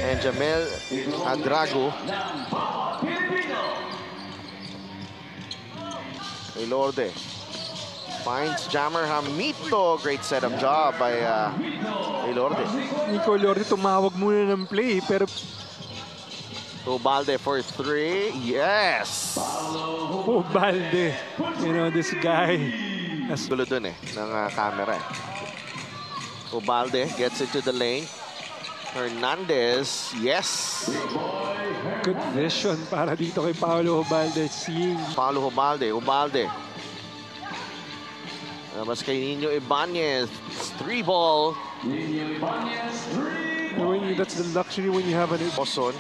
and Jamel Adrago. Elorde finds Jammer Hamito. Great setup job by Elorde. Nico Elorde tumawag muna ng play pero Ubalde for three. Yes! Ubalde. You know, this guy. Gulo dun ng camera Ubalde gets into the lane. Hernandez. Yes! Good vision para dito kay Paolo Ubalde. Seeing Paolo Ubalde. Mas kay Nino Ibanez. 3-ball. That's the luxury when you have an Oson.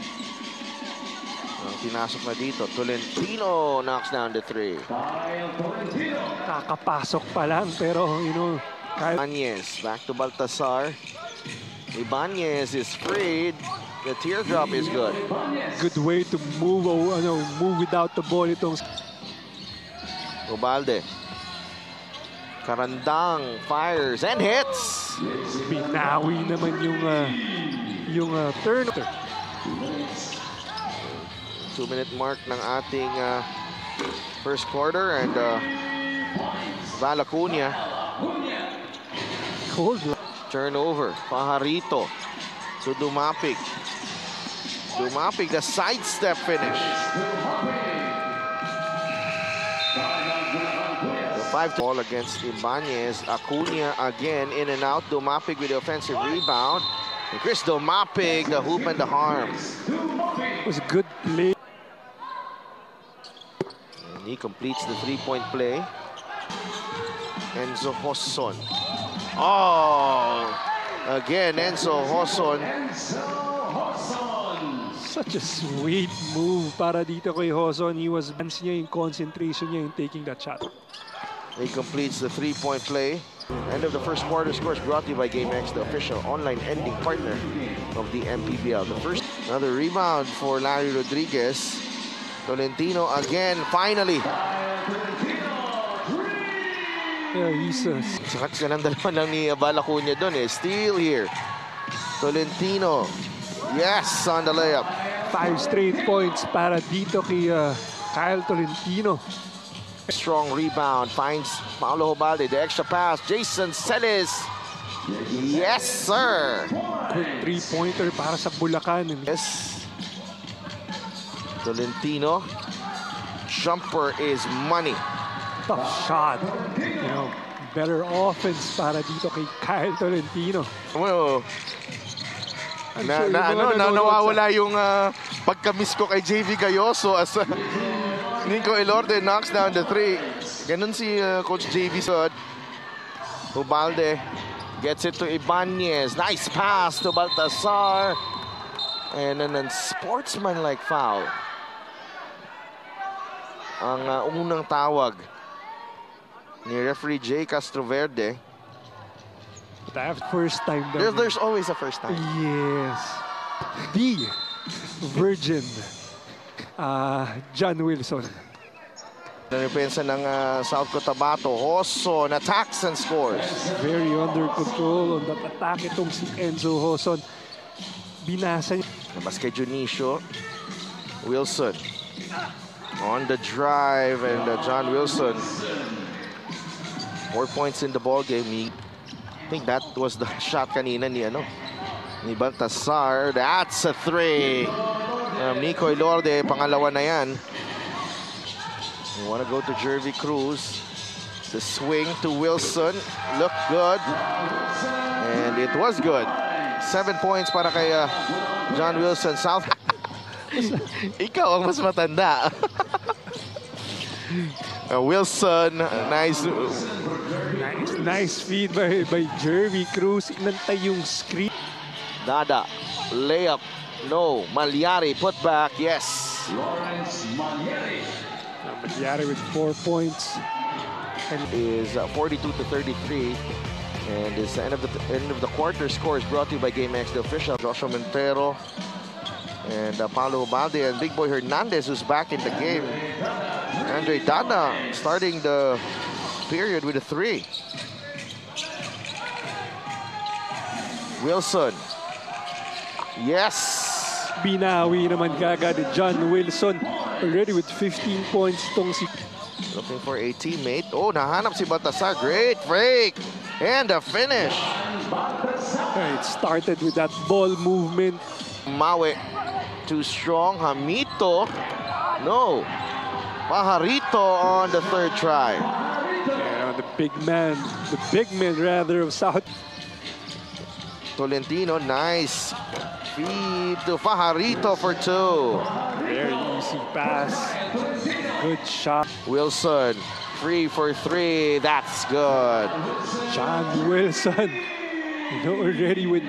Pinasok na dito. Tolentino knocks down the 3. Kakapasok pa lang pero you know, Ibanez back to Baltasar. Ibanez is freed. The teardrop is good. Good way to move move without the ball itong Ubalde. Karandang fires and hits. Binawi naman yung turn. 2-minute mark ng ating first quarter and Val Acuña. Cold. Turnover. Pajarito to Dumapig. Dumapig, the sidestep finish. The 5-ball against Ibanez. Acuña again in and out. Dumapig with the offensive rebound. And Chris Dumapig, the hoop and the harm. It was a good play. And he completes the 3-point play. Enzo Hoson. Oh! Again, Enzo Hoson. Such a sweet move para dito kay Hoson. He was niya yung concentration niya in taking that shot. He completes the 3-point play. End of the first quarter. Scores brought to you by GameX, the official online ending partner of the MPBL. The first, another rebound for Larry Rodriguez. Tolentino again, finally. Yeah, he's Sakat ka ng dalawa lang ni Val Acuña doon Steal here. Tolentino. Yes, on the layup. 5 straight points para dito kay Kyle Tolentino. Strong rebound. Finds Paolo Ubalde. The extra pass. Jason Celis. Yes, sir. Quick 3-pointer para sa Bulacan. Yes. Tolentino. Jumper is money. Tough shot. You know, better offense para dito kay Kyle Tolentino. Well, nawawala yung pagka-miss ko kay JV Gayoso as Nico Elorde knocks down the 3. Ganun si Coach JV Sod. Ubalde gets it to Ibanez. Nice pass to Baltasar. And then a sportsman-like foul. Ang unang tawag ni referee Jay Castroverde. That first time. There's always a first time. Yes. The Virgin John Wilson. Depensa ng South Cotabato. Hoson attacks and scores. Very under control on that attack itong si Enzo Hoson. Binasa niya. Labas kay Junicio. Wilson. On the drive and John Wilson. 4 points in the ball game. I think that was the shot kanina ni Baltasar. That's a 3. Nico Elorde, pangalawa na yan. You want to go to Jervy Cruz. The swing to Wilson. Looked good. And it was good. 7 points para kay John Wilson. South. Ikaw ang mas matanda. Wilson, nice feed by Jervy Cruz. Inantay yung screen. Dada, layup, no. Malyari, put back, yes. Malyari with 4 points. And is 42-33. And it's the end of the quarter. Score is brought to you by GameX, the official. Joshua Montero and Paolo Ubalde and Big Boy Hernandez, who's back in the game. Andre Dada starting the period with a 3. Wilson. Yes. Binawi naman kagad John Wilson. Already with 15 points tong si... Looking for a teammate. Oh, nahanap si Baltasar. Great break. And a finish. It started with that ball movement. Mawe. Too strong. Hamito. No. Pajarito on the third try. The big man rather of South. Tolentino, nice feed to Pajarito for 2. Very easy pass. Good shot. Wilson, 3 for 3. That's good. John Wilson, already with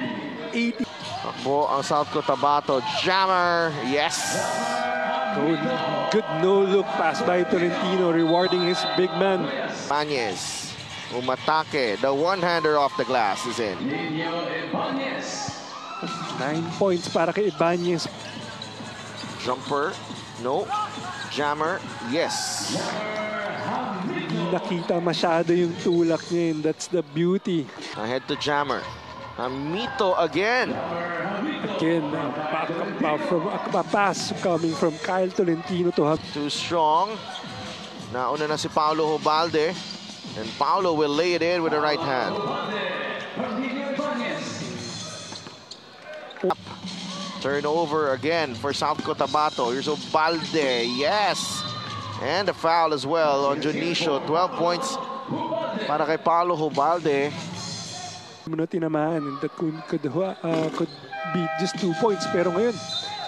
80. Takbo ang South Cotabato. Jammer, yes. Good no-look pass by Tolentino, rewarding his big man. Ibanez, umatake. The one-hander off the glass is in. 9 points para kay Ibanez. Jumper, no. Jammer, yes. Hindi nakita masyado yung tulak niya, and that's the beauty. Ahead to Jammer. Hamito again. Again, a pass coming from Kyle Tolentino to him. Too strong. Nauna na si Paulo Jobalde. And Paulo will lay it in with the right hand. Turnover again for South Cotabato. Here's Jobalde. Yes. And a foul as well on Junicio. 12 points para kay Paulo Jobalde. Muna tinamaan, and that could be just 2 points. Pero ngayon,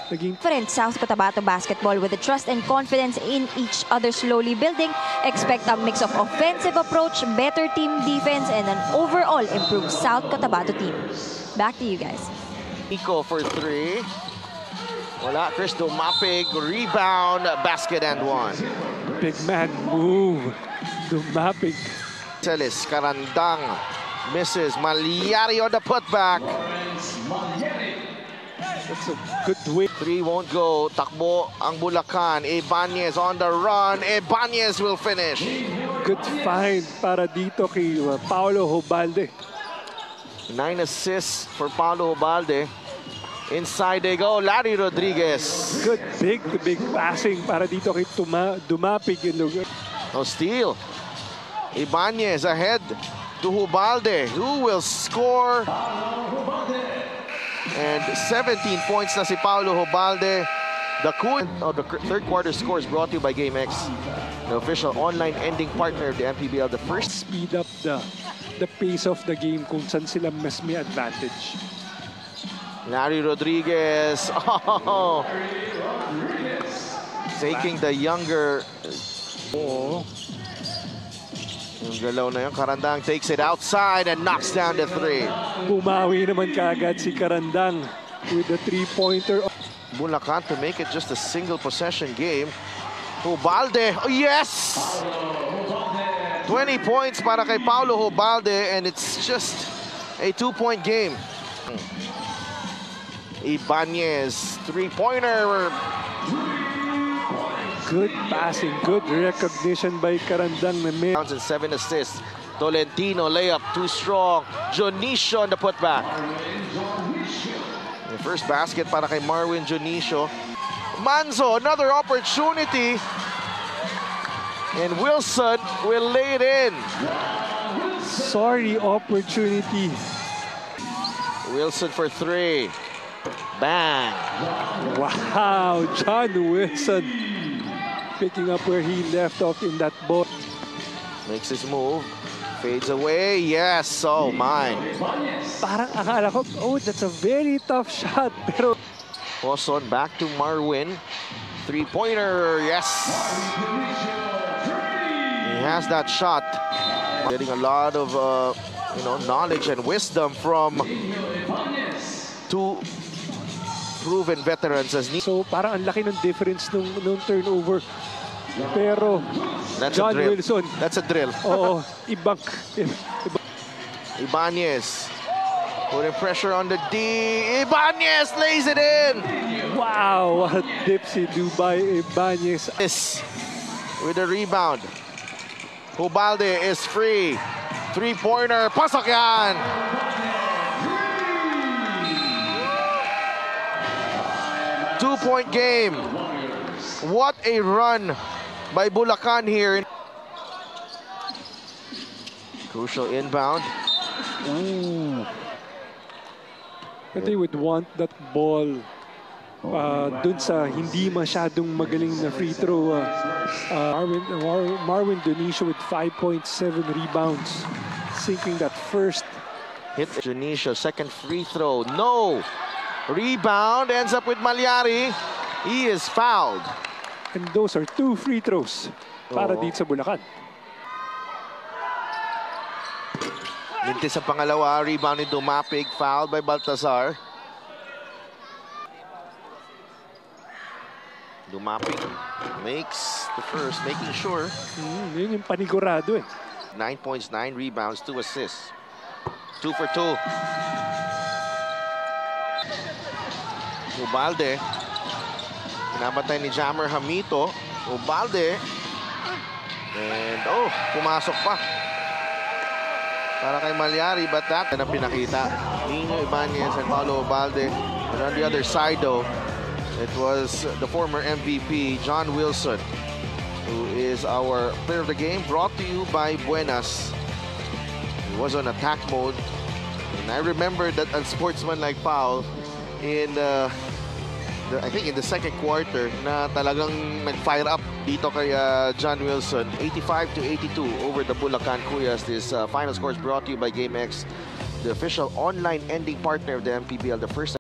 naging Different South Cotabato basketball with the trust and confidence in each other slowly building. Expect a mix of offensive approach, better team defense, and an overall improved South Cotabato team. Back to you guys. Nico for 3. Wala. Chris Dumapig. Rebound. Basket and 1. big man move. Dumapig. Celis Karandang misses. Malyari on the putback. That's a good way. 3 won't go. Takbo ang Bulacan. Ibanez on the run. Ibanez will finish. Good find para dito kay Paulo Jobalde. 9 assists for Paulo Jobalde. Inside they go. Larry Rodriguez. Good big passing para dito kay Dumapig. No steal. Ibanez ahead to Jobalde, who will score. And 17 points na si Paulo Jobalde. The third quarter score is brought to you by GameX, the official online ending partner of the MPBL. The first Speed up the pace of the game kung saan sila mas may advantage. Larry Rodriguez. Oh. Taking the younger. Oo. Yung galaw na yun. Karandang takes it outside and knocks down the 3. Bumawi naman kaagad si Karandang with the three-pointer. Bulacan to make it just a single possession game. Jobalde. Oh, yes! 20 points para kay Paulo Jobalde, and it's just a 2-point game. Ibanez, three-pointer. Good passing, good recognition by Karandang na may. And 7 assists. Tolentino layup, too strong. Junicio on the putback. The first basket para kay Marwin Junicio. Manzo, another opportunity. And Wilson will lay it in. Sorry, opportunity. Wilson for 3. Bang. Wow, John Wilson picking up where he left off in that ball. Makes his move. Fades away. Yes. Oh, my. Parang akala ko, oh, that's a very tough shot. Pero Poson back to Marwin. Three-pointer. Yes. He has that shot. Getting a lot of knowledge and wisdom from two proven veterans as so parang ang laki ng difference nung turnover. Pero that's John a drill. Wilson. That's a drill. Oo, ibang. Ibanez putting pressure on the D. Ibanez lays it in. Wow, what a dipsy Dubai Ibanez. With the rebound. Jobalde is free. Three-pointer. Pasok yan. 2-point game. What a run by Bulacan here. Crucial inbound. Ooh. But they would want that ball dun sa hindi masyadong magaling na free throw. Marwin Dionisio with 5.7 rebounds, sinking that first. Hit Dionisio, second free throw. No! Rebound, ends up with Malyari. He is fouled. And those are 2 free throws para dito sa Bulacan. Mintis ang pangalawa, rebound ni Dumapig, fouled by Baltazar. Dumapig makes the first, making sure. Yun yung panigurado eh. 9 points, 9 rebounds, 2 assists. 2 for 2. Ubalde. Pinabatay ni Jammer Hamito. Ubalde. And pumasok pa. Para kay Malyari, but that na pinakita. Nino Ibanez and Paulo Ubalde. And on the other side though, it was the former MVP, John Wilson, who is our player of the game, brought to you by Buenas. He was on attack mode. And I remember that unsportsmanlike foul in I think in the second quarter na talagang nag-fire up dito kay John Wilson. 85-82 over the Bulacan Cuyas. This final score is brought to you by GameX, the official online ending partner of the MPBL, the first